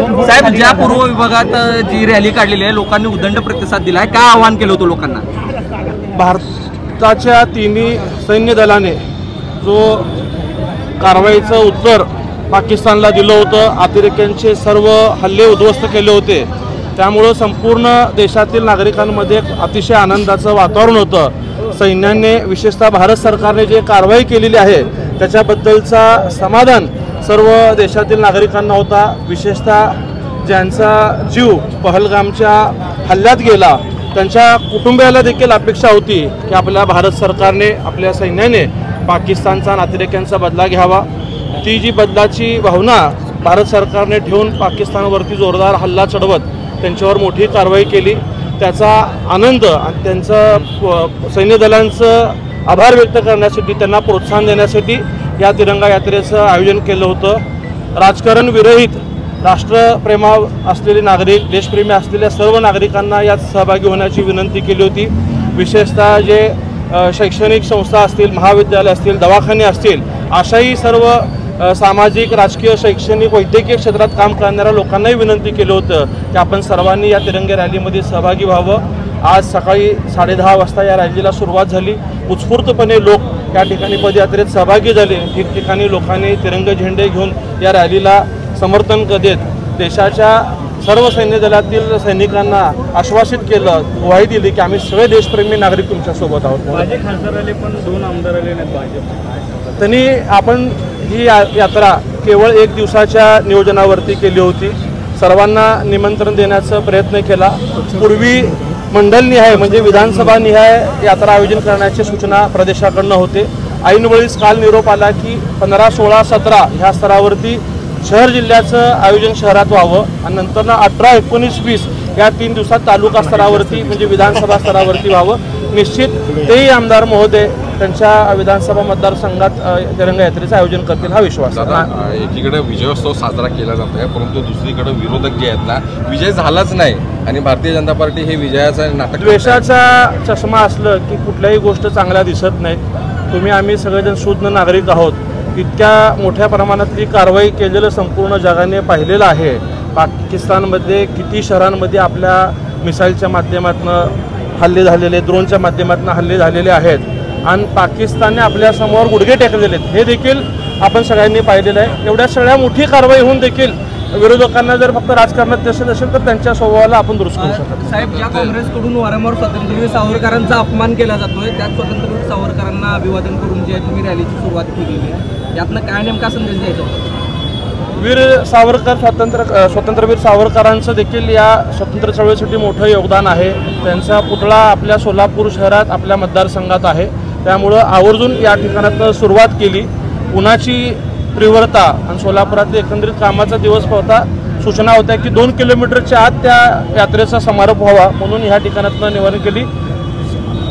साहेब, ज्या पूर्व विभागात जी रॅली काढलेली आहे लोकांनी उदंड प्रतिसाद दिला आहे, काय आवाहन केलं होतं लोकांना? भारताच्या तिन्ही सैन्य दलाने जो कारवाईचं उत्तर पाकिस्तानला दिलं होतं, अतिरेक्यांचे सर्व हल्ले उद्ध्वस्त केले होते, त्यामुळं संपूर्ण देशातील नागरिकांमध्ये अतिशय आनंदाचं वातावरण होतं। सैन्याने विशेषतः भारत सरकारने जे कारवाई केलेली आहे त्याच्याबद्दलचा समाधान सर्व देशातील नागरिकांना होता। विशेषतः ज्यांचा जीव पहलगामच्या हल्ल्यात गेला त्यांच्या कुटुंबियाला देखील अपेक्षा होती की आपल्या भारत सरकारने, आपल्या सैन्याने पाकिस्तानचा अतिरेक्यांचा बदला घ्यावा। ती जी बदलाची भावना भारत सरकारने ठेवून पाकिस्तानवरती जोरदार हल्ला चढवत त्यांच्यावर मोठी कारवाई केली, त्याचा आनंद आणि त्यांचं सैन्य दलांचं आभार व्यक्त करण्यासाठी, त्यांना प्रोत्साहन देण्यासाठी या तिरंगा यात्रेचं आयोजन केलं होतं। राजकारण विरहित राष्ट्रप्रेमा असलेले नागरिक, देशप्रेमी असलेल्या सर्व नागरिकांना यात सहभागी होण्याची विनंती केली होती। विशेषतः जे शैक्षणिक संस्था असतील, महाविद्यालय असतील, दवाखाने असतील, अशाही सर्व सामाजिक, राजकीय, शैक्षणिक, वैद्यकीय क्षेत्रात काम करणाऱ्या लोकांनाही विनंती केलं होतं की आपण सर्वांनी या तिरंगा रॅलीमध्ये सहभागी व्हावं। आज सकाळी 10:30 वाजता या रॅलीला सुरुवात झाली। उत्स्फूर्तपणे लोक या ठिकाणी पदयात्रेत सहभागी झाले। ठिकठिकाणी लोकांनी तिरंगे झेंडे घेऊन या रॅलीला समर्थन देत देशाच्या सर्व सैन्य दलातील सैनिकांना आश्वासित केलं, ग्वाही दिली की आम्ही सगळे देशप्रेमी नागरिक तुमच्यासोबत आहोत। माझे खासदार आले पण 2 आमदार आले नाहीत भाजप। त्यांनी आपण ही यात्रा केवळ 1 दिवसाच्या नियोजनावरती केली होती। सर्वांना निमंत्रण देण्याचा प्रयत्न केला। पूर्वी मंडलनिहाय म्हणजे विधानसभा निहाय यात्रा आयोजन करण्याची सूचना प्रदेशाकडून होते। ऐनवेळीच काल निरोप आला की 15, 16, 17 ह्या स्तरावरती शहर जिल्ह्याचं आयोजन शहरात व्हावं आणि नंतर 18, 19, 20 या 3 दिवसात तालुका स्तरावरती म्हणजे विधानसभा स्तरावरती व्हावं। निश्चित तेही आमदार महोदय त्यांच्या विधानसभा मतदारसंघात तिरंगा यात्रेचं आयोजन करतील हा विश्वास आहे। एकीकडे विजयोत्सव साजरा केला जातो आहे, परंतु दुसरीकडे विरोधक जे आहेत ना, विजय झालाच नाही आणि भारतीय जनता पार्टी हे विजयाचं नाटक, द्वेषाचा चष्मा असलं की कुठल्याही गोष्ट चांगल्या दिसत नाहीत। तुम्ही आम्ही सगळेजण शुद्ध नागरिक आहोत। इतक्या मोठ्या प्रमाणातली कारवाई केलेलं संपूर्ण जगाने पाहिलेलं आहे। पाकिस्तानमध्ये किती शहरांमध्ये आपल्या मिसाईलच्या माध्यमातून हल्ले झालेले, ड्रोनच्या माध्यमातून हल्ले झालेले आहेत आणि पाकिस्तानने आपल्यासमोर गुडघे टेकलेले आहेत, हे देखील आपण सगळ्यांनी पाहिलेलं आहे। एवढ्या सगळ्या मोठी कारवाई होऊन देखील विरोधकांना जर फक्त राजकारणात दिसत असेल तर त्यांच्या स्वभावाला आपण दुरुस्त करू शकतो। साहेब, ज्या काँग्रेसकडून वारंवार स्वातंत्र्यवीर सावरकरांचा अपमान केला जातोय, त्याच स्वातंत्र्यवीर सावरकरांना अभिवादन करून जे तुम्ही रॅलीची सुरुवात केलेली आहे, यातनं काय नेमका संदेश द्यायचा होता? वीर सावरकर, स्वातंत्र्यवीर सावरकरांचं देखील या स्वातंत्र्य चळवळीसाठी मोठं योगदान आहे। त्यांचा पुतळा आपल्या सोलापूर शहरात, आपल्या मतदारसंघात आहे, त्यामुळं आवर्जून या ठिकाणातून सुरुवात केली। उन्हाची तीव्रता आणि सोलापुरातील एकंदरीत कामाचा दिवस होता। सूचना होत्या की 2 किलोमीटरच्या आत त्या यात्रेचा समारोप व्हावा, म्हणून ह्या ठिकाणातून निवड केली।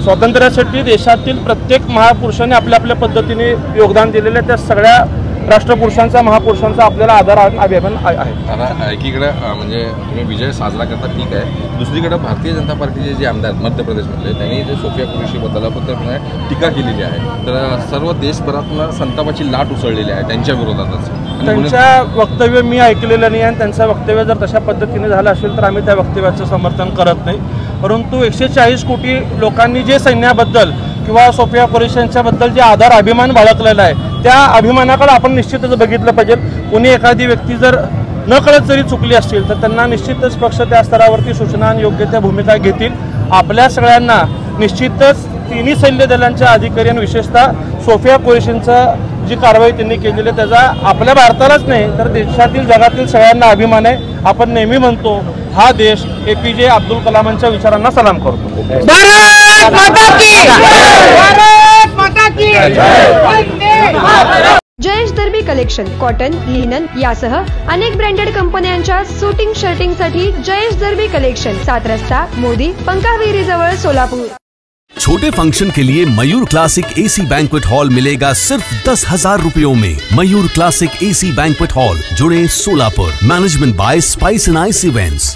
स्वातंत्र्यासाठी देशातील प्रत्येक महापुरुषाने आपल्या आपल्या पद्धतीने योगदान दिलेले, त्या सगळ्या राष्ट्रपुरुषांचा, महापुरुषांचा आपल्याला आदर अभिमान आहे। आता एकीकडे म्हणजे तुम्ही विजय साजरा करता, ठीक आहे, दुसरीकडे भारतीय जनता पार्टीचे जे आमदार मध्य प्रदेशमधले त्यांनी जे सोफिया कुरेशीबद्दल टीका केलेली आहे, तर सर्व देशभरातून संतापाची लाट उसळलेली आहे त्यांच्या विरोधातच। त्यांच्या वक्तव्य मी ऐकलेलं नाही आणि त्यांचं वक्तव्य जर तशा पद्धतीने झालं असेल तर आम्ही त्या वक्तव्याचं समर्थन करत नाही। परंतु 140 कोटी लोकांनी जे सैन्याबद्दल किंवा सोफिया कुरेशींच्याबद्दल जे आदर अभिमान बाळगलेला आहे, त्या अभिमानाकडे आपण निश्चितच बघितलं पाहिजे। कोणी एखादी व्यक्ती जर नकळत जरी चुकली असतील तर त्यांना निश्चितच पक्ष त्या स्तरावरती सूचना आणि योग्य त्या भूमिका घेतील। आपल्या सगळ्यांना निश्चितच तिन्ही सैन्य दलांच्या अधिकारी आणि विशेषतः सोफिया कुरेशींचं जी कारवाई त्यांनी केलेली त्याचा आपल्या भारतालाच नाही तर देशातील, जगातील सगळ्यांना अभिमान आहे। आपण नेहमी म्हणतो हा देश APJ अब्दुल कलामांच्या विचारांना सलाम करतो। भारत माता की भारत माता की जयेश दर्बी कलेक्शन कॉटन, लिनन यासह अनेक ब्रँडेड कंपन्यांच्या शूटिंग शर्टिंगसाठी जयेश दर्बी कलेक्शन, 7 रस्ता मोदी, पंकाविरी जवळ, सोलापूर। छोटे फंक्शन के लिए Mayur classic AC banquet hall मिलेगा सिर्फ 10,000 रुपयों में। Mayur classic AC banquet hall, जुड़े, Solapur. Management by spice and ice events.